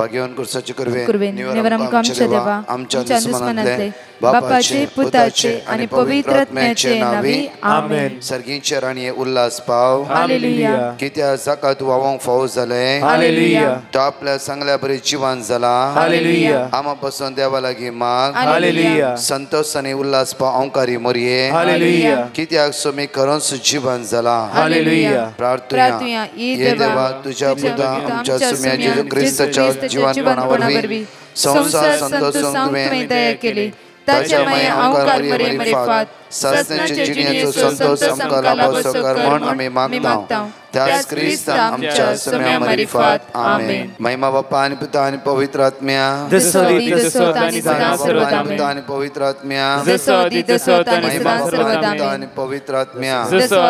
भाग्यवान कुर्साचे कुरवे कुरवे निवर आमकां आमच्या देवा आमच्या दुश्मनांतले बापाचे पुताचे आणि पवित्र आत्म्याचे नावी आमेन. सर्गींचे राणी उल्हास पाव हालेलुया. कित्या जाका तू वावंक फावो जाले हालेलुया. तो आपल्या चांगल्या बरी जिवान जाला हालेलुया. आमा पासून देवा लागीं माग हालेलुया. संतोष आणि उल्हास पाव अंकारी मोरये हालेलुया. कित्याक सोमी करोंस जिवान जाला हालेलुया. प्रार्थना ये देवा तुझ्या पुता आमच्या सुम्या जेजू ख्रिस्ताच्या जीवनपणावरवी संसार संतोषांक तुवें दया केली. ताच्या माया अंकार मरे मरे फात सासण्याच्या जिण्याचो संतोष आमकां लाभो कर म्हण आमी मागता. त्याच ख्रिस्त आमच्या सुम्या मरिफात आमेन. महिमा बाप्पा आणि पिता आणि पवित्र आत्म्या जसो आणि सदा सर्वदा आणि पवित्र आत्म्या जसो आणि सदा सर्वदा आणि पवित्र आत्म्या जसो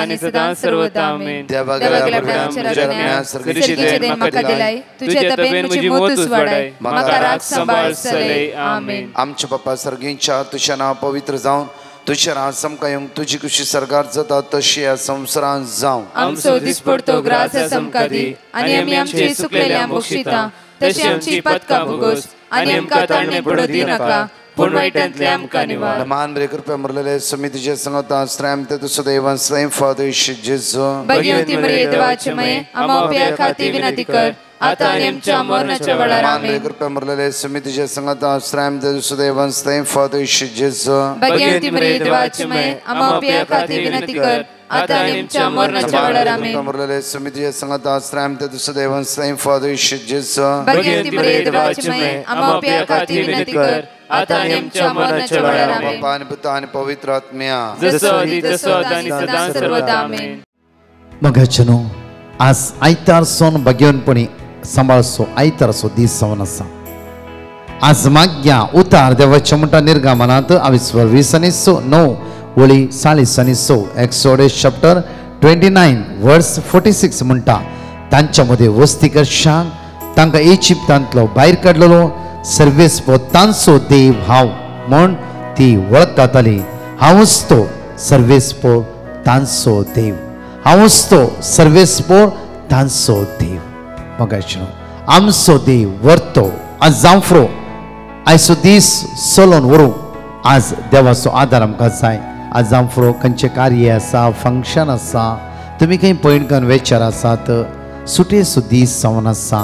आणि सदा सर्वदा आमेन. देवागला प्रार्थना सर्गीचे देन म्हाका दिलाय तुझे तबेन म्हजी मोतूच वाडाय म्हाका राख सांभाळ सलय आमेन. आमच्या बाप्पा सर्गींच्या तुझे नाव पवित्र जावन तुझे राज समका येवंक तुझी खुशी सरकार जाता तशी ह्या संवसारांत जावं. आमचो दिसपडतो ग्रास समका दी आनी आमी आमची सुकलेल्या बक्षिता तशी आमची पदकां भोगोस आनी आमकां ताणणे पडू दी नाका पूण वायटांतले आमकां निवार. मान बरे कृपया मरलेले समितीचे संगता श्रम ते तुझं देवान स्वयं फादर जेजू भगवती मरिये देवाचे मये आमा उपया खाती विनंती कर आता आणि आमच्या मरणाच्या वेळार आमेन. कृपया मरलेले समितीचे संगता श्रम ते तुझं देवान स्वयं फादर जेजू भगवती मरिये देवाचे मये आमा उपया खाती विनंती कर आता आणि आमच्या मरणाच्या वेळार आमेन. मरलेले समितीचे संगता श्रम ते तुझं देवान स्वयं फादर जेजू भगवती मरिये देवाचे मये आमा उपया खाती विनंती कर आता आणि आमच्या मरणाच्या वेळार आमेन. बाप्पा आणि पिता आणि पवित्र आत्म्या जसो आणि सदा सर्वदा आमेन. मगाचनो आज आयतार सोन भाग्यवनपणी सांबाळसो आयतार असो दीस जावन आसा. आज माग्या उतार देवाच्या म्हणटा निर्गमनांत 22:9 वळी 40:6 एक्सोडस चॅप्टर 29 वर्स 46 म्हणटा तांच्या मध्ये वस्ती करशांक तांकां इजिप्तांतलो भायर काडलेलो सर्वेस्पो तांचो देव हांव म्हूण ती वळखताली. हांवूच तो सर्वेस्पो तांचो देव हांवूच तो सर्वेस्पो तांचो देव. मगाचनो आमचो देव वर्तो आज जावफ्रो आयचो दीस चलोवन व्हरूंक आज देवाचो आदार आमकां जाय. आज जावफ्रो खंयचें कार्य आसा फंक्शन आसा तुमी खंय पयणकान वेचार आसात सुटेचो दीस जावन आसा.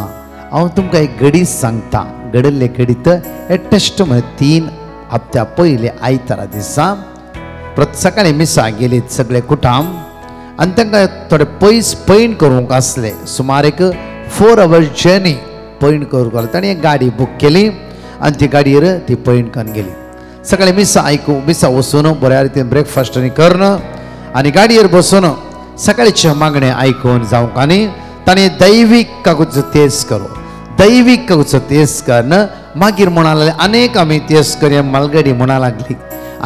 हांव तुमकां एक घडी सांगता घडले घडीत हे टेस्ट 3 हप्त्या पयले आयतारा दिसा सकाळीं मिसा गेलीत सगळे कुटाम आनी तांकां थोडे पयस पैण करूंक आसले. सुमार एक 4 hours जर्नी पैण करूंक ताणें एक गाडी बूक केली आनी ती गाडयेर ती पैणकान गेली. सकाळीं मिसा वचून बऱ्या रितीन ब्रेकफास्ट करून आनी गाडयेर बसून सकाळीचे मागणे आयकून जावंक आनी ताणें दैवीक कागूचो तेस करो दैवीक कागूचो तेस करन मागीर म्हणा लागले अनेक आमी तेस करया मालगाडी म्हणा लागली.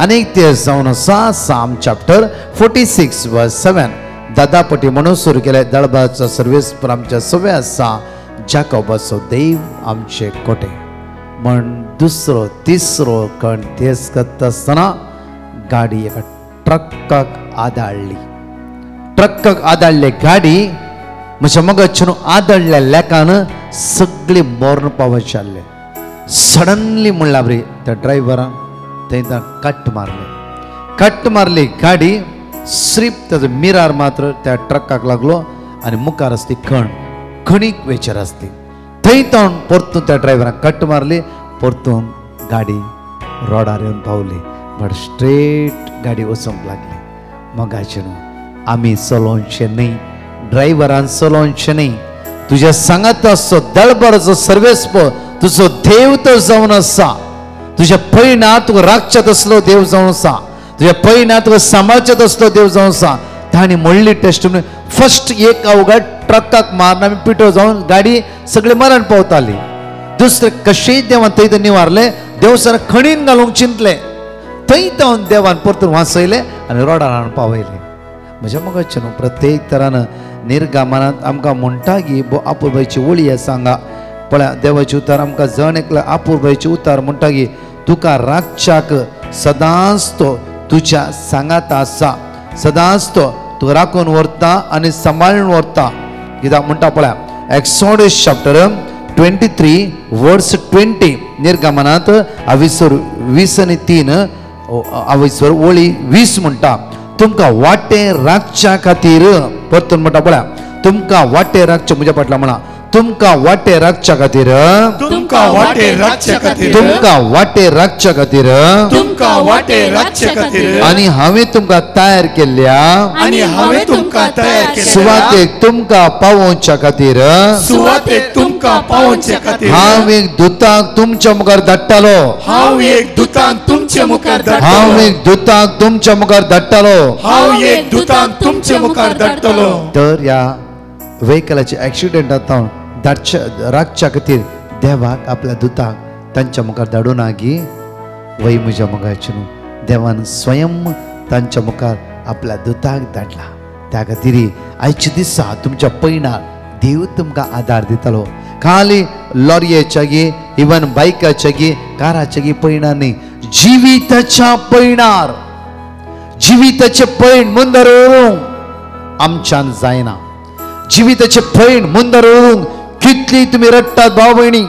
अनेक तेस जावन आसा साम चॅप्टर 46 वर्स 7 दादापटी म्हणून सुरू केले. दळबाचो सर्वेस्पर आमच्या सवे आसा जाकोबाचो देव आमचे कोटे म्हण दुसरो तिसरो कण तेस करता आसतना गाडी एका ट्रकाक आदाळली. ट्रकाक आदाळले गाडी म्हज्या मगजच्यान आदळल्या लेकान सगळी मरण पावचे आसले. सडनली म्हणला बरी त्या ड्रायव्हरान थंय कट मारली गाडी स्रीप ताजो मिरार मात्र त्या ट्रकाक लागलो आनी मुखार आसली खणीक वेचर आसली. थंय तावन परतून त्या ड्रायव्हरान कट मारली परतून गाडी रोडार येवन पावली. बट स्ट्रेट गाडी वचूंक लागली. मगाचे न्हू आमी चलोवचें न्ही ड्रायव्हरान चलोवचें न्ही. तुज्या सांगात आसचो दळबराचो सर्वेस्पो तुजो देव तो जावन आसा. तुज्या पैना तुका राखचे तसलो देव जावन आसा. तुज्या पैना तुका सांबाळचे तसलो देव जावन आसा. ताणी म्हणली टेस्ट फर्स्ट एक अवघड ट्रकाक मारून आमी पिटो जावन गाडी सगळी मरण पावताली. दुसरे कशेय देवान थंय निवारले. देव सर खणीन घालूंक चिंतले थंय तावन देवान परतून वाचयले आनी रोडार हाडून पावयले. म्हज्या मगजचे न्हू प्रत्येक तरान निर्गमनांत आमकां म्हणटा की आपुरबाईची वळी आसा हांगा पळय देवाचे उतार आमकां जण एकल्या आपुरबाईचे उतार म्हणटा की तुका राखच्याक सदांच तो तुज्या सांगात आसा. सदांच तो तुका राखून व्हरता आनी सांबाळून व्हरता. कित्याक म्हणटा पळय एक्सोडस चॅप्टर 23 वर्स 20 निर्गमनात 20:3 अविस्वर ओळी 20 म्हणटा तुमकां वाटे राखच्या खातीर परतून म्हणटा पळया तुमकां वाटे राखचे म्हज्या फाटल्यान म्हणा तुमकां वाटे राखच्या खातीर तुमकां वाटे राखच्या खातीर तुमकां वाटे राखच्या खातीर तुमकां वाटे राखच्या खातीर आनी हांवें तुमकां तयार केल्ल्या आनी हांवें तुमकां तयार केल्ल्या सुवातेक तुमकां पावोवच्या खातीर सुवातेक तुमकां पावोवच्या खातीर हांव एक दुताक तुमच्या मुखार धाडटालो हांव एक दुतांक तुमचे मुखार हांव धाडटलो एक दुताक तुमच्या मुखार धाडटालो हांव एक दुतांक तुमचे मुखार धाडटलो तर ह्या व्हेकलाचे ऍक्सिडेंट जाता धाडच्या राखच्या खातीर देवाक आपल्या दुताक तांच्या मुखार धाडून आगी वय म्हज्या मुखाचे न्हू देवान स्वयं तांच्या मुखार आपल्या दुताक धाडला त्या खातीर आयच्या दिसा तुमच्या पैणार देव तुमकां आदार दितलो खाली लॉरयेच्या गे इवन बायकाच्या गे काराच्या गे पैणार न्ही जिविताच्या पैणार जिविताचे पैण मुंदर व्हरूंक आमच्यान जायना जिविताचे पैण मुंदर व्हरूंक कितली तुमी रडटात भाव भयणी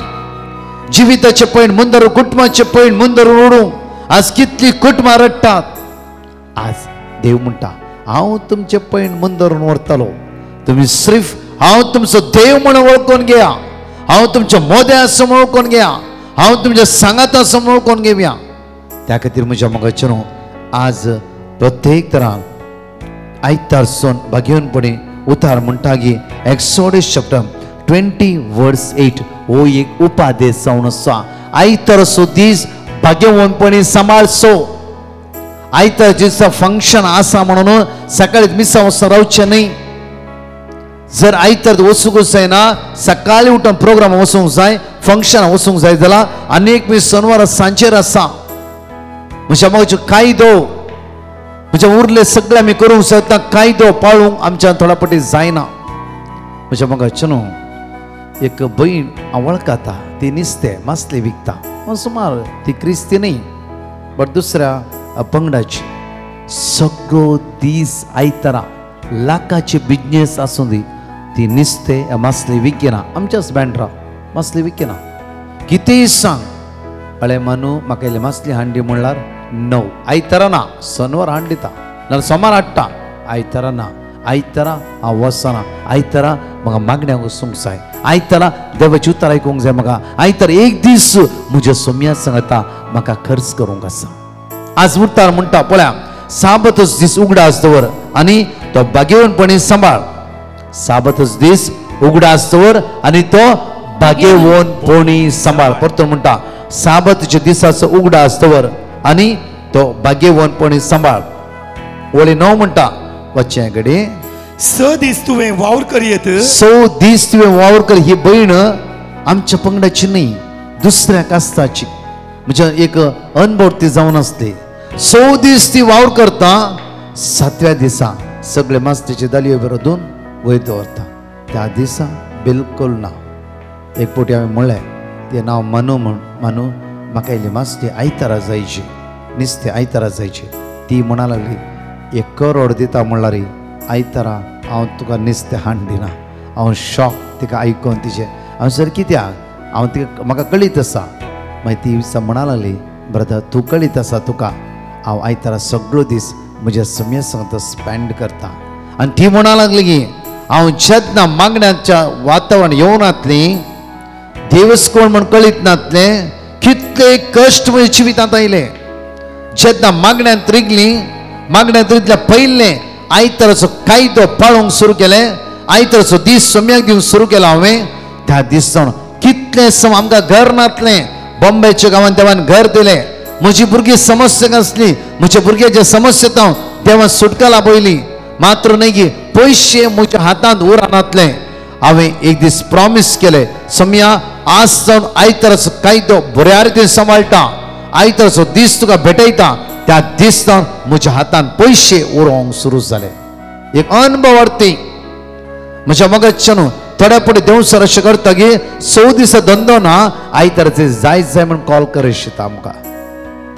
जिविताचे पैण मुंदर कुटुंबाचे पैण मुंदर व्हरूंक आज कितली कुटुंबां रडटात आज देव म्हणटा हांव तुमचे पैण मुंदर व्हरतलो तुमी सिर्फ हांव तुमचो देव म्हणून वळखून घेया हांव तुमच्या मोद्या समोर वळखून घेया हांव तुमच्या सांगाता समोर वळखून घेवया त्या खातीर म्हज्या मोगाचे न्हू आज प्रत्येक तरान आयतारसून भाग्यवनपणी उतार म्हणटा गी एक्सोडस चॅप्टर 20 वर्स 8 हो एक उपादेश जावन आसा आयतारचो दीस भाग्यवनपणी सांबाळचो आयतार दिसा फंक्शन आसा म्हणून सकाळीच मिसा वचून रावचें न्ही जर आयतार वचूंकूच जायना सकाळी उठून प्रोग्राम वचूंक जाय फंक्शन वचूंक जाय जाल्यार आनीक मी शनिवार सांजेर आसा म्हज्या मोगाचो कायदो म्हज्या उरले सगळे आमी करूंक शकता कायदो पाळूंक आमच्यान थोडा पटी जायना म्हज्या मोगाचे न्हू एक भयण हांव वळखता ती नुस्तें मासली विकता सुमार ती क्रिस्ती न्ही बट दुसऱ्या पंगडाची सगळो दीस आयतारा लाखाचे बिजनेस आसूं दी ती नुस्तें मासली विकना आमच्याच बँड्रा मासली विकना कितेंय सांग अळे मानू म्हाका इल्ली मासली हांडी म्हणल्यार णव आयतारा ना शनिवार हांड दिता नाल्यार सोमार हाडटा आयतारा ना आयतारा हांव वचना आयतारा म्हाका मागण्यांक वचूंक जाय आयतारा देवाची उतर आयकूंक जाय म्हाका आयतार एक दीस म्हज्या सोम्या सांगता म्हाका खर्च करूंक आसा आज उरतार म्हणटा पळया साबतच दीस उगडा आसतवर आनी तो भाग्यवनपणी सांबाळ साबतच दीस उगडा आसतवर आनी तो भाग्यवनपणी सांबाळ परतून म्हणटा साबतच्या दिसाचो उगडा आसतवर आनी तो भाग्यवनपणी सांबाळ ओळी 9 म्हणटा वच्चे घडी स दीस तुवें वावर करीत सो दीस तुवें वावर कर ही भयण आमच्या पंगडाची न्ही दुसऱ्या कास्ताची म्हणजे एक अनभव ती जावन आसली 100 दीस ती वावर करता 7व्या दिसा सगळे मास्तीचे दालयो बरोदून वयर दवरता त्या दिसा बिलकुल ना एक पोटी हांवें म्हणलें तें नांव मानू म्हण मानू म्हाका इल्ली मास्ती आयतारा जायची नुस्तें आयतारा जायची ती म्हणा लागली 1 करोड दिता म्हणल्यार आयतारा हांव तुका नुस्तें हाड दिना हांव शॉक तिका आयकून तिचे हांव सर कित्याक हांव तिका म्हाका कळीत आसा मागीर ती दिसा म्हणा लागली ब्रदर तूं कळीत आसा तुका हांव आयतारा सगळो दीस म्हज्या सम्या सांगता स्पेंड करता आनी ती म्हणा लागली की हांव जेन्ना मागण्याच्या वातावरण येवन नातली देवस्कोण म्हण कळीत नातले कितले कश्ट म्हज्या जिवितांत आयले जेन्ना मागण्यांत रिगल्या पयले आयताराचो कायदो पाळूंक सुरू केलें आयताराचो दीस सम्याक दिवंक सुरू केलो हांवें त्या दीस जावन कितले सम आमकां घर नातलें बॉम्बेच्या गांवांत देवान घर दिलें म्हजी भुरगीं समस्या आसली म्हज्या भुरग्याच्या समस्येंत देवान सुटका लाभयली मात्र न्ही की पयशे म्हज्या हातांत उरनातले हांवें एक दीस प्रॉमिस केलें सम्या आज जावन आयताराचो कायदो बऱ्या रितीन सांबाळटा आयताराचो दीस तुका भेटयता त्या दीस जावन म्हज्या हातांत पयशे उरोवंक सुरू जाले एक अनुभवार्थी म्हज्या मोगाच्या न्हू थोड्या पुढे देव सर अशें करता की 100 दीस धंदो ना आयताराचे जाय जाय म्हणून कॉल करता आमकां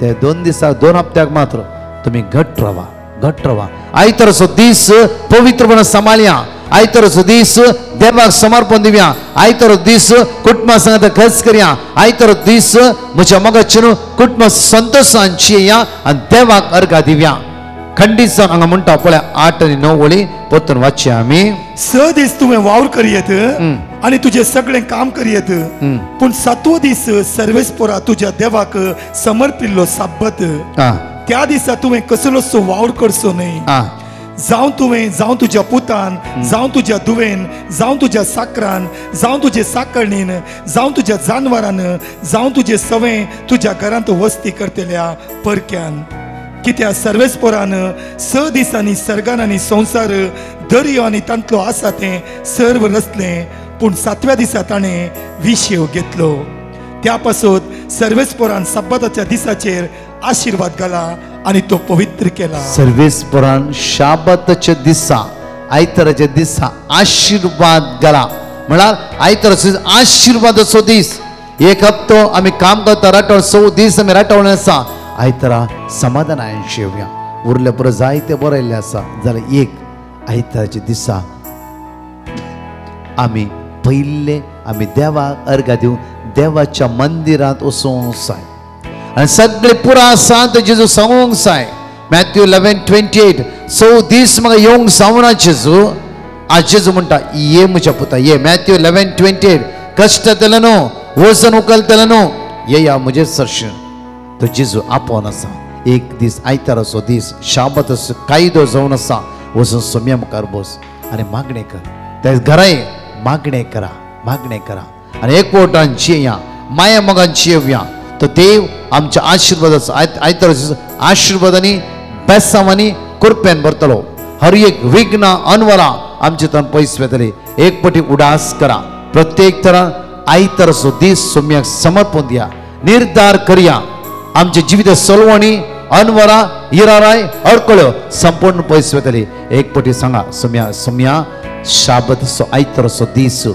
ते 2 दिसाक 2 हप्त्याक मात्र तुमी घट्ट रावा आयताराचो दीस पवित्रपणान सांबाळया आयतारचो दीस देवाक समर्पण दिवया आयतारो दीस कुटुंबा संगत खर्च करया आयतारो दीस म्हज्या मोगाचेर कुटुंब संतोषान जियेया आनी देवाक अर्घा दिवया खंडीत जावन हांगा म्हणटा पळय 8 आनी 9 वळी परतून वाचया आमी 6 दीस तुवें वावर करियेत आनी तुजें सगळें काम करियेत पूण 7वो दीस सर्वेस्परा तुज्या देवाक समर्पिल्लो साब्बत त्या दिसा तुवें कसलोसो वावर करचो न्हय जावं तुवें जावं तुज्या पुतान जावं तुज्या धुवेन जावं तुज्या साकरान जावं तुजे साकरणीन जावं तुज्या जानवरान जावं तुजें सवें तुज्या घरांत वस्ती करतल्या परक्यान कित्या सर्वेस्परान 6 दिसांनी सर्गान आनी संवसार दर्यो आनी तांतलो आसा तें सर्व रचलें पूण 7व्या दिसा ताणें विशेव घेतलो त्या पासत सर्वेस्परान सब्बाताच्या दिसाचेर आशीर्वाद घाला आनी तो पवित्र केला सर्वेस्परान शाबताच्या दिसा आयताराच्या दिसा आशीर्वाद घाला म्हळ्यार आयताराचो आशीर्वादाचो दीस एक हप्तो आमी काम करता राठोड 6 दीस आमी राठवणे आसा आयतारा समाधानान शेवया उरले परत जायते बरयल्ले आसा जाल्यार एक आयताराच्या दिसा आमी पयले आमी देवाक अर्घा दिवन देवाच्या मंदिरांत वचूंक जाय आनी सगळे पुरा सांत जेजू सांगूंक जाय मॅथ्यू 11:28 6 दीस म्हाका येवंक जावना जेजू आज जेजू म्हणटा ये म्हज्या पुता ये मॅथ्यू 11:28 कश्ट तेले न्हू वजन उखलतलें न्हू ये या म्हजे सरशीण तो जेजू आपोवन आसा एक दीस आयताराचो दीस शाबताचो कायदो जावन आसा वचून सोम्या मुखार बस आनी मागणें कर त्या घराय मागणें करा आनी एकवटान जियेया माया मोगान जियेवया तो देव आमच्या आशिर्वादाचो आयताराचो आशिर्वादांनी बेसांवांनी कृपेन भरतलो हर एक विघ्न अनवरां आमचे तन पयस वेतली एक पटी उडास करा प्रत्येक तरान आयताराचो दीस सोम्याक समर्पण दिया निर्धार करया आमचे जिवीत सोलवणी अनवरां इराराय अडकळ्यो संपूर्ण पयस वेतली एक पटी सांगा सोम्या शाबताचो आयताराचो दीस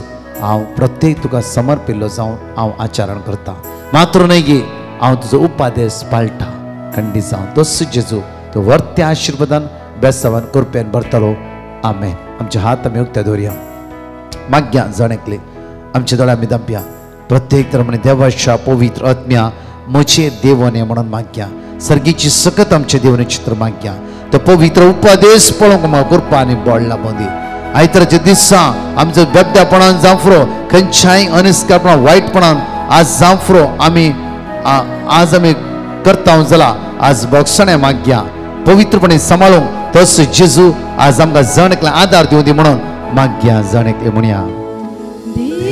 हांव प्रत्येक तुका समर्पिल्लो जावन हांव आचरण करता मात्र न्हय गे हांव तुजो उपादेश पाळटा खंडीत जावन तस जेजू तो वर्त्या आशिर्वादान बेसावान कृपेन भरतलो आमेन आमचे हात आमी उक्ते दवरया मागया जणेकले आमचे दोळे आमी दांपया प्रत्येक तर म्हणे देवाच्या पवित्र आत्म्या म्हजे देवने म्हणून मागया सर्गीची सकत आमचे देवने चित्र मागया तो पवित्र उपादेश पळोवंक म्हाका कृपा आनी बळ लाबोवन दी आयताराच्या दिसा आमचो बेबद्यापणान जावफ्रो खंयच्याय अनिश्कारपणान वायटपणान आज जावफ्रो आमी आज आमी करता जाल्यार आज बक्षणे मागया पवित्रपणे सांबाळूंक तस जेजू आज आमकां जण एकले आदार दिवं दी म्हणून मागया जण एकले म्हणया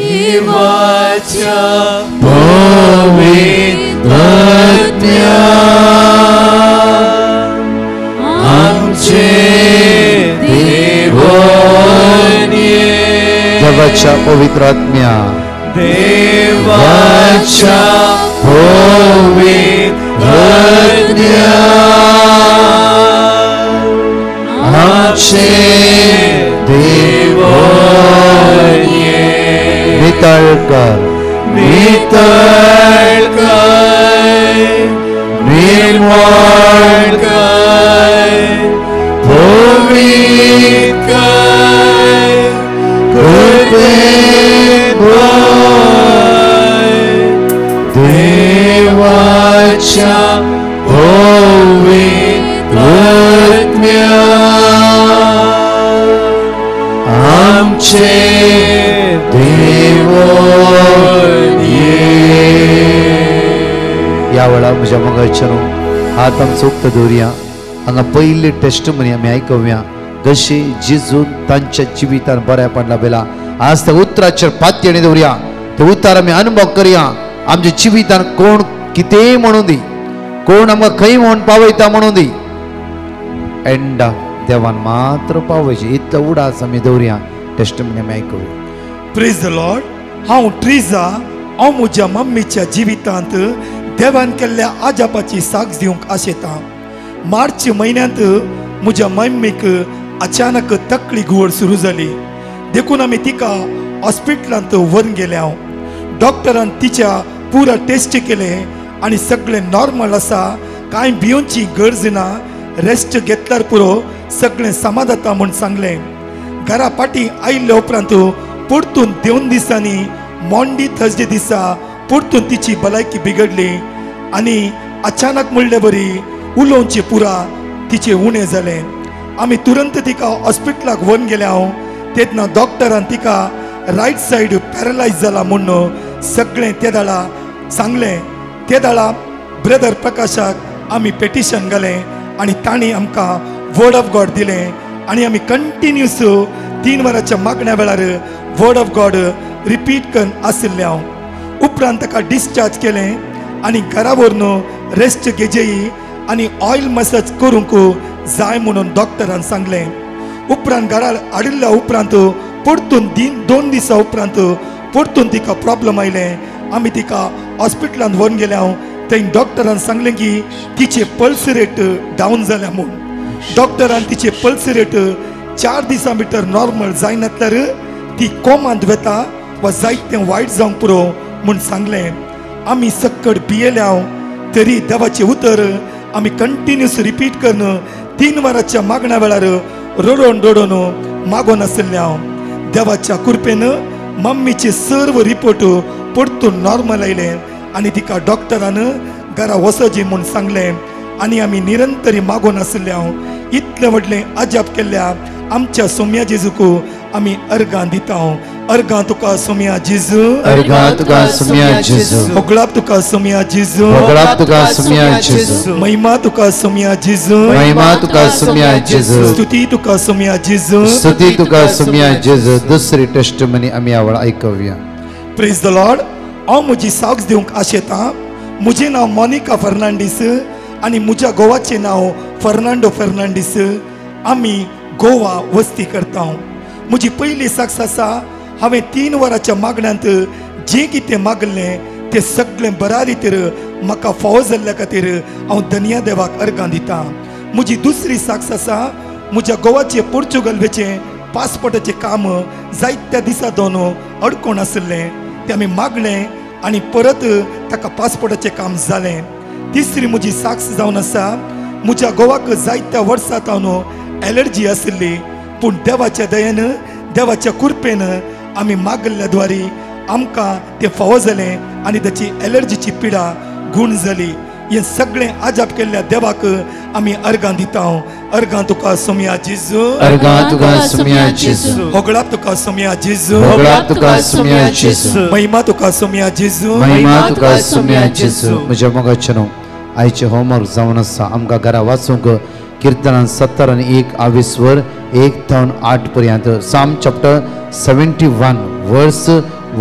देवाच्या पवित्र आत्म्या आमचे देवने देवाच्या पवित्र आत्म्या देवाच्या पवित्र आत्म्या आमचे देवने नितळ कर निर्मळ कर पवित्र कर कृपेन भर देवाच्या पवित्र आत्म्या आमचे या वेळा म्हज्या मोगाचेर हात आमचो उक्त दवरया हांगा पयली टेस्टमनी आमी आयकव्या कशी जेजून तांच्या जिवितान बऱ्या पडला बेला आज त्या उतराचेर पातयेणी दवरया ते उतार आमी अनुभव करया आमच्या जिवितान कोण कितेंय म्हणून दी कोण आमकां खंय म्हूण पावयता म्हणून दी एंडा देवान मात्र पावयची इतलो उडास आमी दवरया टेस्टमनी आमी आयकव्या प्रेज द लॉर्ड हांव ट्रिजा हांव म्हज्या मम्मीच्या जिवितांत देवान केल्ल्या आजापाची साक्ष दिवंक आशेतां मार्च म्हयन्यांत म्हज्या मम्मीक अचानक तकली घुंवड सुरू जाली देखून आमी तिका हॉस्पिटलांत व्हरून गेले हांव डॉक्टरान तिच्या पुरा टेस्ट केले आनी सगळें नॉर्मल आसा कांय भिवची गरज ना रेस्ट घेतल्यार पुरो सगळें समाधाता म्हूण सांगलें घरा पाटी आयिल्ल्या उपरांत परतून 2 दिसांनी मॉन्डी थर्सडे दिसा परतून तिची भलायकी बिगडली आणि अचानक म्हणले बरी उलोवचे पुरा तिचे उणे जाले. आमी तुरंत तिका हॉस्पिटलाक व्हरून गेले. तेन्ना डॉक्टरान तिका रायट सायड पॅरलायज जाला म्हणून सगळें ते दाळा सांगलें. ते दाळा ब्रदर प्रकाशाक आमी पेटिशन घालें आनी तांणी आमकां वर्ड ऑफ गॉड दिलें आनी आमी कंटिन्यूस 3 वरांच्या मागण्या वेळार वर्ड ऑफ गॉड रिपीट करून आशिल्ले. हांव उपरांत ताका डिस्चार्ज केलें आनी घरा व्हरून रेस्ट घेजेई आनी ऑयल मसाज करूंक जाय म्हणून डॉक्टरान सांगलें. उपरांत घरा हाडिल्ल्या उपरांत परतून 2 दिसा उपरांत परतून तिका प्रॉब्लम आयले. आमी तिका हॉस्पिटलांत व्हरून गेले. थंय डॉक्टरान सांगलें की तिचे पल्स रेट डावन जाल्या म्हणून. डॉक्टरान तिचे पल्स रेट 4 दिसां भितर नॉर्मल जायनातल्यार ती कोमांत वता वा जायतें वायट जावंक पुरो म्हूण सांगलें. आमी सक्कड भियेल्या तरी देवाचें उतर आमी कंटिन्यूस रिपीट करून 3 वरांच्या मागण्या वेळार रडोन मागोन आशिल्ले. देवाच्या कृपेन मम्मीचे सर्व रिपोर्ट परतून नॉर्मल आयले आनी तिका डॉक्टरान घरा वचचें म्हूण सांगलें आनी आमी निरंतरी मागोन आशिल्ले. इतलें व्हडलें अजाप केल्ल्या आमच्या सोम्या जेजूक आमी अर्गां दिता. अर्गां तुका सोम्या जेजू, अर्गां तुका सोम्या जेजू, मोगळाप तुका सोम्या जेजू, मोगळाप तुका सोम्या जेजू, महिमा तुका सोम्या जेजू, महिमा तुका सोम्या जेजू, स्तुती तुका सोम्या जेजू, स्तुती तुका सोम्या जेजू. दुसरी टेस्टमनी आमी आवळ ऐकूया. Praise the Lord. हांव म्हजी साक्ष दिवंक आशेतां. म्हजें नांव मोनिका फर्नांडीस आनी म्हज्या घोवाचें नांव फर्नांडो फर्नांडीस. आमी गोवा वस्ती करता. म्हजी पयली साक्ष आसा. हांवें 3 वरांच्या मागण्यांत जें कितें मागलें तें सगळें बऱ्या रितीर म्हाका फावो जाल्ल्या खातीर हांव धन्य देवाक अर्गां दितां. म्हजी दुसरी साक्ष आसा. म्हज्या घोवाचें पोर्चुगलचें पासपोर्टाचें काम जायत्या दिसा दोन अडकोन आशिल्लें. तें आमी मागलें आनी परत ताका पासपोर्टाचें काम जालें. तिसरी म्हजी साक्ष जावन आसा. म्हज्या घोवाक जायत्या वर्सां सावन एलर्जी आशिल्ली पूण देवाच्या दयेन देवाच्या कृपेन आमी मागल्ल्या द्वारी आमकां तें फावो जालें आनी ताची एलर्जीची पिडा गूण जाली. हें सगळें आजाप केल्ल्या देवाक आमी अर्गां दिता. अर्गां तुका सोम्या जेजू, अर्गां तुका सोम्या जेजू, मोगळाप तुका सोम्या जेजू, मोगळाप तुका सोम्या जेजू, महिमा तुका सोम्या जेजू, महिमा तुका सोम्या जेजू. म्हज्या मोगाचें न्हू आयचें होमवर्क जावन आसा. आमकां घरा वाचूंक कीर्तनान 70 आनी 1 20 वर 1 ते 8 पर्यंत. साम चॅप्टर 71 वर्स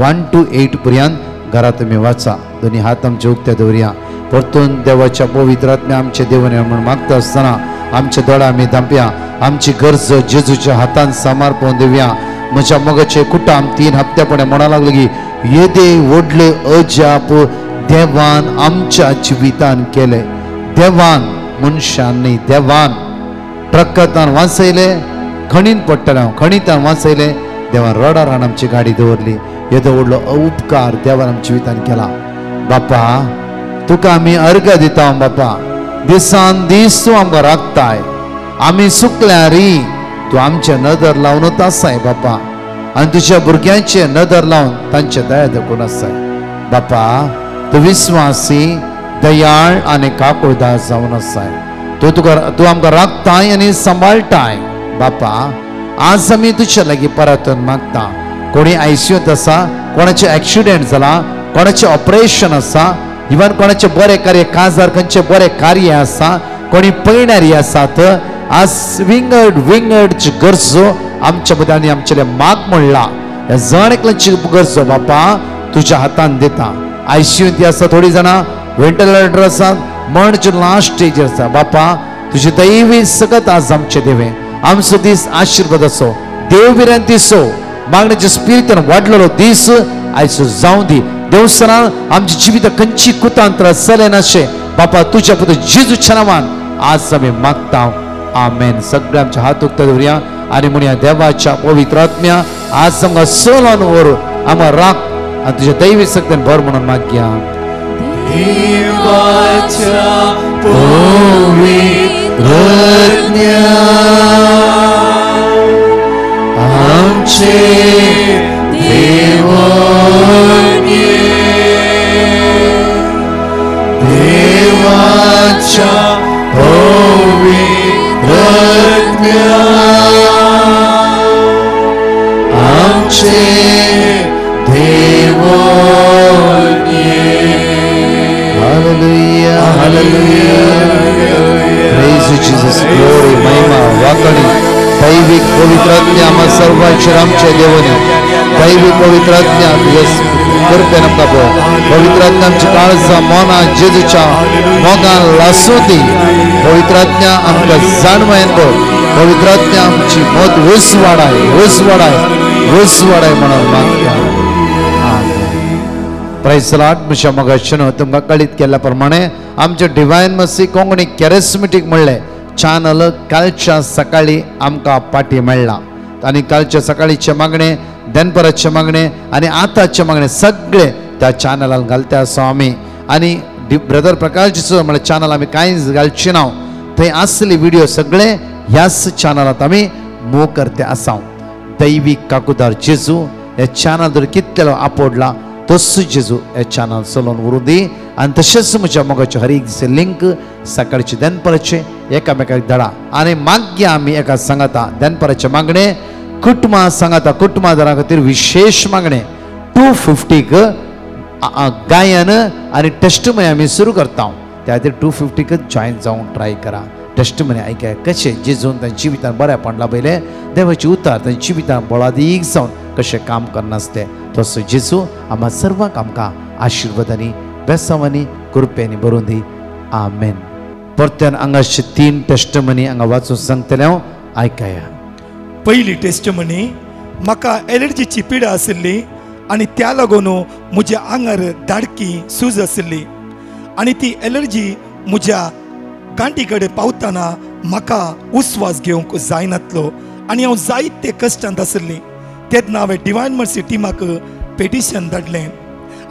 1 to 8 पर्यंत घरा तुमी वाचा. दोनी हात आमचे उक्ते दवरया. परतून देवाच्या पवित्र आत्म्या आमचे देवने म्हणून मागता आसतना आमचे दोळा आमी धांपया. आमची गरज जेजूच्या हातान समर्पण दिवया. म्हज्या मोगाचे कुटाम 3 हप्त्यापणे म्हणा लागले की येदे व्हडले अजाप देवान आमच्या जिवितान केले. देवान मनशान न्ही, देवान ट्रकांतान वाचयले, खणीन पडटले खणीतान वाचयले. देवान रोडार हाडून आमची गाडी दवरली. येदो व्हडलो उपकार देवान आमच्या जिवितान केला. बापा तुका आमी अर्घ दिता. बापा दिसान दीस तूं आमकां राखताय. आमी सुकल्या री तूं आमचे नदर लावनूच आसाय बापा आनी तुज्या भुरग्यांचे नदर लावन तांचे दया देखून आसाय. बापा तूं विस्वासी, दयाळ आनी काकुळदार जावन आसाय. तूं आमकां राखताय आनी सांबाळटाय. बापा आज आमी तुजे लागीं परतून मागता. कोणी आयसीयूत आसा, कोणाचे एक्सिडेंट जाला, कोणाचे ऑपरेशन आसा, इवन कोणाचे बरे कार्य काजार खंयचे बरे कार्य आसा, कोणी पयणारी आसात. आज विंगड गरजो आमच्या बद्दल आमचे माग म्हणला. ह्या जण एकल्यांची गरजो बापा तुज्या हातान दिता. आयसीयूत आसा, थोडी जाणां वेंटिलेटर आसात, म्हणचे लास्ट स्टेजीर आसा. बापा तुजे दैवी सगत आज आमचे देवे आमचो दीस आशिर्वाद असो, देवबिऱ्यान दिसो, मागण्याच्या स्पिरितान वाडलेलो दीस आयज जावं दी. देवस्थानान आमची जिवित खंयची कुतांत्र चले नाशे बापा तुज्या पुत्र जेजूच्या नांवान आज आमी मागता. आमेन. सगळे आमचे हात उक्ते दवरया आनी म्हणया देवाच्या पवित्र आत्म्या आज आमकां सोलान व्हर आमकां राख आनी तुज्या दैवी शक्तीन भर म्हणून मागया. देवाच्या पवित्र आत्म्या you, Jesus. Glory, महिमा, वाकडी, दैविक पवित्राज्ञा आम्हा सर्वांचेर आमचे देवाने दैविक पवित्राज्ञा येस कृपेन आमकां पळय पवित्राज्ञा आमची काळजां मोना जेजूच्या मोगान लासूं दी पवित्राज्ञा आमकां जाणवायन पळय पवित्राज्ञा आमची मोत वस वाडाय म्हणून मागता प्रेज द लॉर्ड. म्हज्या मोगाच्यान तुमकां कळीत केल्ल्या प्रमाणे आमचे डिवायन मसी कोंकणी कॅरिस्मेटीक म्हणले चॅनल कालच्या सकाळी आमकां पाटी मेळ्ळा आनी कालच्या सकाळीचे मागणे दनपराचे मागणे आनी आतांचे मागणे सगळे त्या चॅनलान घालता आसा आमी आनी ब्रदर प्रकाशजीचो म्हळ्यार चॅनल आमी कांयच घालची ना थंय आसली व्हिडिओ सगळे ह्याच चॅनलांत आमी मूव करते आसा. दैवीक काकुदार जेजू हे चॅनल जर कितलो आपोडला तसो जेजू हे चॅनल चलोवन व्हरूं दी आनी तशेंच म्हज्या मोगाचे हर एक दिसा लिंक सकाळचे दनपराचे एकामेकाक धाडा आनी मागया आमी एका सांगाता दनपराचे मागणे कुटुंबां सांगाता कुटुंबादारां खातीर विशेष मागणे 250क गायन आनी टेस्टमनी आमी सुरू करता त्या खातीर 250क जॉयन जावंक ट्राय करा टेस्टमनी आयकाय कशें जेजून तांच्या जिवितान बरेंपण लाभयलें देवाचे उतार तांच्या जिवितान बळादीक जावन कशें काम करनासलें तसो जेजू आम्हा सर्वांक आमकां आशिर्वादांनी बेसांवांनी कृपेनी भरून दी आमेन. परत्यान हांगाचे 3 टेस्टमनी हांगा वाचून सांगतले हांव आयकाया. पहिली टेस्टमनी म्हाका एलर्जीची पिडा आशिल्ली आनी त्या लागून म्हज्या आंगार दाडकी सूज आशिल्ली आनी ती एलर्जी म्हज्या गांठी कडेन पावतना म्हाका उस्वास घेवंक जायनासलो आनी हांव जायते कश्टांत आशिल्ली. तेन्ना हांवें डिवायन मर्सी टिमाक पेटिशन धाडलें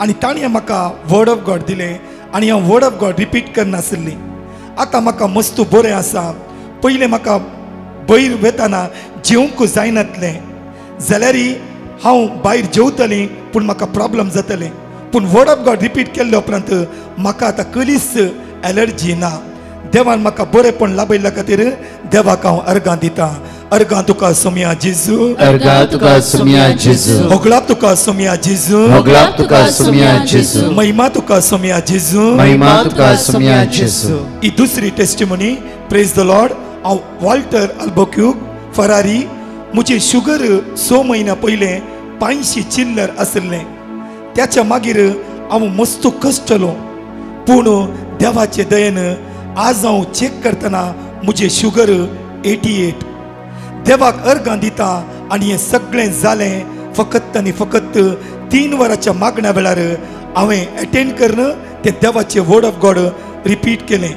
आनी ताणें म्हाका वर्ड ऑफ गॉड दिलें आनी हांव वर्ड ऑफ गॉड रिपीट करनासली. आतां म्हाका मस्त बरें आसा. पयलें म्हाका भायर वेताना जेवंक जायनासलें जाल्यार हांव भायर जेवतलें पूण म्हाका प्रॉब्लम जातलें पूण वर्ड ऑफ गॉड रिपीट केल्ले उपरांत म्हाका आतां कलीच एलर्जी ना. देवान म्हाका बरेंपण लाभयल्या खातीर देवाक हांव अर्गां दितां. अर्गां तुका सोम्या जेजू अर्गां तुका सोम्या जेजू होगळाप तुका सोम्या जेजू होगळाप तुका सोम्या जेजू महिमा तुका सोम्या जेजू महिमा तुका सोम्या जेजू. ही दुसरी टेस्टिमोनी प्रेज द लॉर्ड. हांव वॉल्टर अल्बोक्यूक फरारी म्हजें शुगर 6 म्हयन्या पयलें 500 चिल्लर आसलें. त्याच्या मागीर हांव मस्त कश्टलो पूण देवाचे दयेन आज हांव चेक करतना म्हजें शुगर 88. देवाक अर्गां दिता आनी हें सगळें जालें फकत आनी फकत 3 वरांच्या मागण्या वेळार हांवें अटेंड करून तें देवाचें वर्ड ऑफ गॉड रिपीट केलें.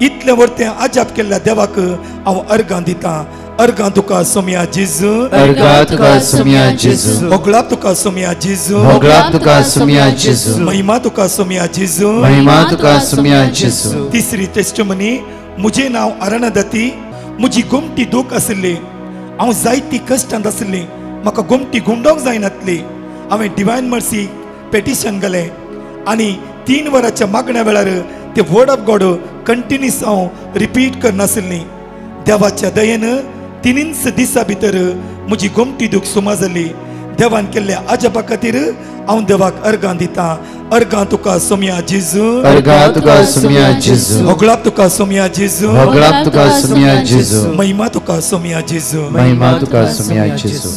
इतलें वर्तें आजाप केल्ल्या देवाक हांव अर्गां दितां. अर्गां तुका सोम्या जेजू अर्गां तुका सोम्या जेजू होगळाप तुका सोम्या जेजू होगळाप तुका सोम्या जेजू महिमा तुका सोम्या जेजू महिमा तुका सोम्या जेजू. तिसरी टेस्टमनी म्हजें नांव अरुणदत्ती. म्हजी गोमटी दूख आशिल्ली. हांव जायती कश्टांत आशिल्ली. म्हाका गोमटी गुंडोवंक जायनासली. हांवें डिवायन मर्सी पेटिशन घालें आनी 3 वरांच्या मागण्या वेळार ते वर्ड ऑफ गॉड कंटिन्यूस हांव रिपीट करनासली. देवाच्या दयेन 3 दिसां भितर म्हजी गोमटी दूख सुमा जाली. देवान केल्ल्या अजापा खातीर हांव देवाक अर्गां दितां. अर्गां तुका सोम्या जेजू अर्गां तुका सोम्या जेजू होगळाप तुका सोम्या जेजू होगळाप तुका सोम्या जेजू महिमा तुका सोम्या जेजू महिमा तुका सोम्या जेजू.